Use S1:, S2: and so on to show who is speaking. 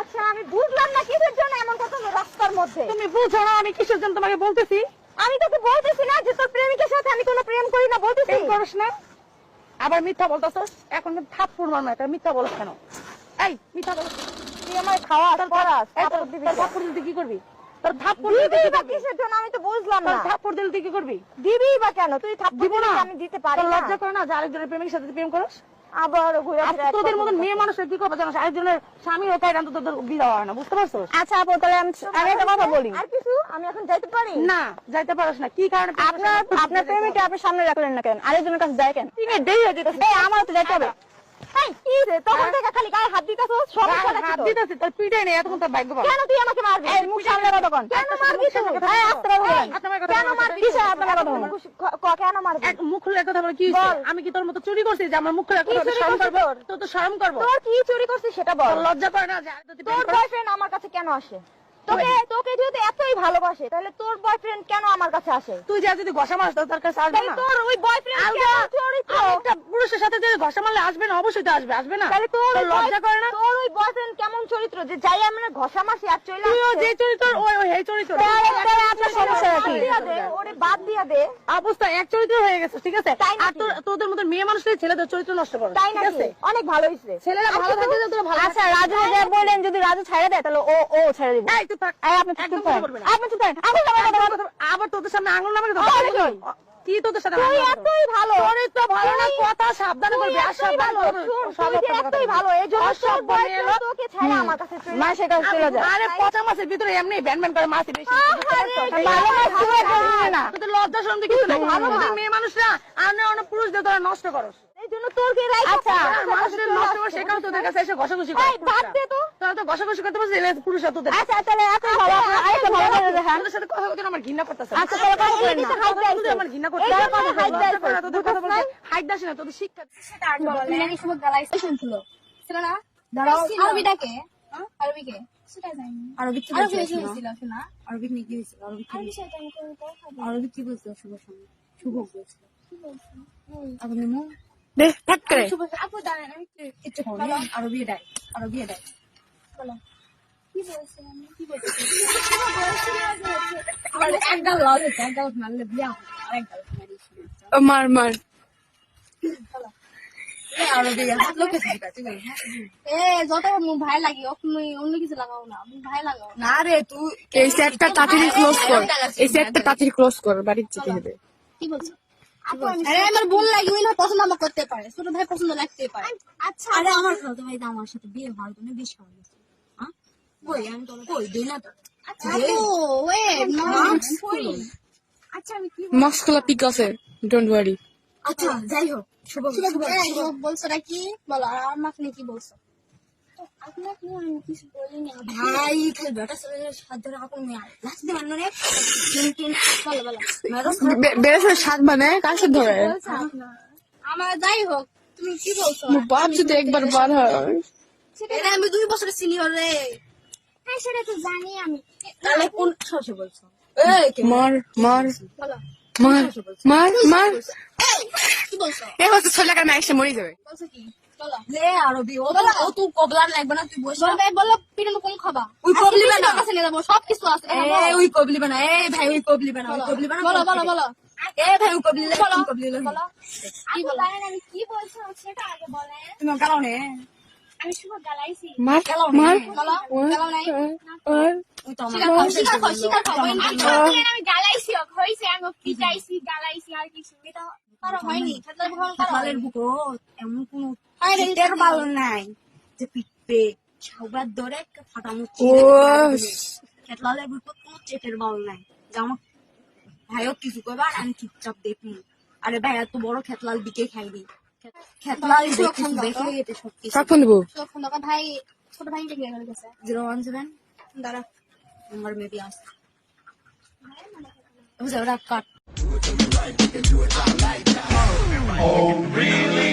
S1: আচ্ছা আমি বুঝলাম না কিসের জন্য এমন কথা রাস্তার মধ্যে।
S2: তুমি বুঝো না আমি কিসের জন্য তোমাকে বলতেছি?
S1: আমি তোকে বলতেছি না যে তোর প্রেমিকের সাথে আমি কোনো প্রেম করি না, বলতেছি।
S2: প্রেম করিস না, আবার মিথ্যা বলতেছস। এখন থাপ্পড় মারমা, এটা মিথ্যা বলছ কেন? এই মিথ্যা বল,
S1: তুই আমার খাওয়া পড়াস,
S2: থাপ্পড় দিলে তুই কি করবি? তোর থাপ্পড়
S1: দিবি বা কিসের জন্য আমি তো বুঝলাম না।
S2: থাপ্পড় দিলে তুই কি করবি?
S1: দিবি বা কেন? তুই থাপ্পড় দিবি না আমি দিতে পারি না।
S2: লজ্জা করে না যে আরেকজনের প্রেমিকের সাথে প্রেম করস?
S1: আবার ঘুরে ফিরে
S2: তোদের মতন মেয়ে মানুষের কি করবে জানো? আরেকজনের স্বামী ও কাইরান তো তোদের বিয়ে হয় না, বুঝতে পারছো?
S1: আচ্ছা আপু তাহলে আমি একটা কথা বলি। আর কিছু আমি এখন যাইতে পারি
S2: না, যাইতে পারছ না। কি কারণে?
S1: আপনার প্রেমিককে আপনি সামনে রাখলেন না কেন? আরেকজনের কাছে যায় কেন? তুমি দেরি হয়ে যেতেছে। এই আমার তো যাইতে হবে। এই কি রে তখন থেকে খালি গায়ে হাত দিতাছস? সমস্যা নাকি
S2: হাত
S1: তোর?
S2: দিতেছি, তোর পিটাই নেই, এতক্ষণ তোর ভাগ্য ভালো।
S1: কেন তুই আমাকে মারবি? এই মুখ সামনে কথা কন। কেন মারবি তুই? এই আস্তে কথা বলেন। কেন মারবি? কিসে আপনার কথা বলেন? কেন মারবি?
S2: এক মুখ খুলে কথা বলে কি হইছে? আমি কি তোর মতো চুরি করছি যে আমার মুখ খুলে কথা বলতে শরম করব? তোর তো শরম করব।
S1: তোর কি চুরি করছিস সেটা বল।
S2: তোর লজ্জা করে না যে আরেকটা
S1: তোর বয়ফ্রেন্ড আমার কাছে কেন আসে? তোকে যদি এতই ভালোবাসে তাহলে তোর বয়ফ্রেন্ড কেন আমার কাছে আসে?
S2: তুই যা যদি ঘষা মারস তোর কাছে আসবে না?
S1: তোর ওই বয়ফ্রেন্ড কেন চরিত্র?
S2: একটা পুরুষের সাথে যদি ঘষা মারলে আসবে না? অবশ্যই তো আসবে, আসবে না?
S1: তাহলে তোর
S2: লজ্জা করে না?
S1: তোর ওই বয়ফ্রেন্ড কেমন চরিত্র যে যাই আমরা ঘষা মারছি আর চলে আসছে?
S2: তুইও যে চরিত্র ওই এই চরিত্র।
S1: আপনার সমস্যা কি? ওরে বাদ দিয়া দে।
S2: অবস্থা এক চরিত্র হয়ে গেছে, ঠিক আছে? আর তোদের মতো মেয়ে মানুষদের ছেলেদের চরিত্র নষ্ট করে,
S1: তাই
S2: ঠিক আছে?
S1: অনেক ভালো হইছে।
S2: ছেলেরা ভালো থাকলে তোরা ভালো।
S1: আচ্ছা রাজু যে বলেন যদি রাজু ছাড়ে দেয় তাহলে ও ছেড়ে দিব।
S2: এই তুই থাক।
S1: আপনি চুপ করেন। আপনি চুপ করেন।
S2: আবার তোদের সামনে আঙুল নামে কি তোদের সাথে?
S1: তুই এতই ভালো।
S2: চরিত্র ভালো না, কথা সাবধানে বলবি। আর সাবধানে
S1: এতই ভালো এইজন্য তোর বয়ফ্রেন্ড তোকে ছেড়ে আমার কাছে চলে আসে। মাসে কাছে চলে যায়।
S2: আরে পচা মাছের ভিতরে এমনি ব্যান করে মাছ বেশি।
S1: ভালো মাছ তুই করবি না।
S2: তোদের লজ্জা শরম কিছু নাই। ভালো মেয়ে মানুষরা অন্য পুরুষদের তোরা নষ্ট করস।
S1: এইজন্য তোরকে রাইখা।
S2: আচ্ছা মানুষদের নষ্ট করে সেখানে তোদের কাছে এসে ঘষাঘষি করে।
S1: এই বাদ দে তো।
S2: তোরা তো ঘষাঘষি করতে পারছিস পুরুষরা তোদের।
S1: আচ্ছা তাহলে এত ভালো আরেকটা ভালো করে দেখান।
S2: তোদের সাথে কথা বলতে আমার ঘৃণা করতেছে।
S1: আচ্ছা তাহলে কথা বলেন না।
S2: আমার ঘৃণা করতেছে। তোদের কথা বলতে হাইট দাস না, তোদের শিক্ষা
S3: সেটা আর বলো তুমি নাকি শুভ গালাইছে শুনছিল ছিল না? দাঁড়াও আরবিটাকে আরবিকে সেটা জানি আরবি কি বলছিল শোনা আরবি নিয়ে কি হয়েছিল আরবি কি বলছিল শুভ বলছিল কি বলছিল আপনি মু
S2: দে থাক করে
S3: শুভ আপু দাঁড়ান আমি কিছু বলি আরবি এটাই বলো কি বলছিলাম কি বলছিলাম আমার একদম লজ হচ্ছে একদম মারলে বিয়া আর একদম মারিস
S2: মার
S3: যত ভাই লাগে অন্য কিছু লাগাও না ভাই লাগাও
S2: না রে তুই এই সেটটা তাড়াতাড়ি ক্লোজ কর, এই সেটটা তাড়াতাড়ি ক্লোজ কর, বাড়ি যেতে হবে।
S3: কি বলছো? আমার বোন লাগবে না, পছন্দ আমার করতে পারে, ছোট ভাই পছন্দ লাগতে পারে। আচ্ছা আরে আমার খালাতো ভাই তো আমার সাথে বিয়ে হওয়ার জন্য বেশ করা গেছে। কই আমি তো কই দেই না তো। আচ্ছা ওয়েট আচ্ছা আমি কি
S2: মাস্কুলা পিক আছে, ডোন্ট ওয়ারি।
S3: আচ্ছা যাই হোক শুভ বলছো কি বলো আর আমাকে নিয়ে কি বলছো? আপনাকে আমি কিছু বলিনি ভাই খালি বেটা ছেলেদের সাথে রাখুন লাস্ট দিন মানে
S2: বেশ স্বাদ মানে কাছে ধরে
S3: আমার যাই হোক তুমি কি বলছো?
S2: বাপ যদি একবার বার হয়
S3: সেটা আমি 2 বছরের সিনিয়র রে। হ্যাঁ সেটা তো জানি আমি। তাহলে কোন সরষে বলছো?
S2: মার
S3: বলো কি বলছো?
S2: এ হচ্ছে ছেলেকার মেয়ে এসে মরে যাবে।
S3: বলছো কি বলো লে আরবি ও তুই কবলার লাগবে না তুই বসে বলো পিটানো কোন খাবা ওই কবলি বানা কাছে নিয়ে যাবো সব কিছু আছে এই ওই কবলি বানা এই ভাই ওই কবলি বানা বলো এই ভাই ওই কবলি বলো কি বলো আমি কি বলছিলাম সেটা আগে বলে
S2: তুমি গালাও নে
S3: আমি শুভ গালাইছি
S2: মার
S3: বলো গালাও নাই
S2: ওই তো
S3: শিকার খাও আমি গালাইছি হইছে আমি পিটাইছি গালাইছি আর কিছু এটা পারো হয়নি খেলার বুকো এমন কোন পেটের বাল নাই যে পিটবে সবার ধরে ফাটামো খেতলালের বুকো কোনো চেটের বাল নাই যে আমার ভাইও কিছু করবা আর আমি চুপচাপ দেখি। আরে ভাই এত বড় খেতলাল দিকে খাইবি খেতলাল দেখে এটা সত্যি
S2: কখন দেবো
S3: ভাই ছোট ভাই দেখে গেছে
S2: 017
S3: দাঁড়া আমার মেবি আসছে ওরা কাট
S4: Oh, really?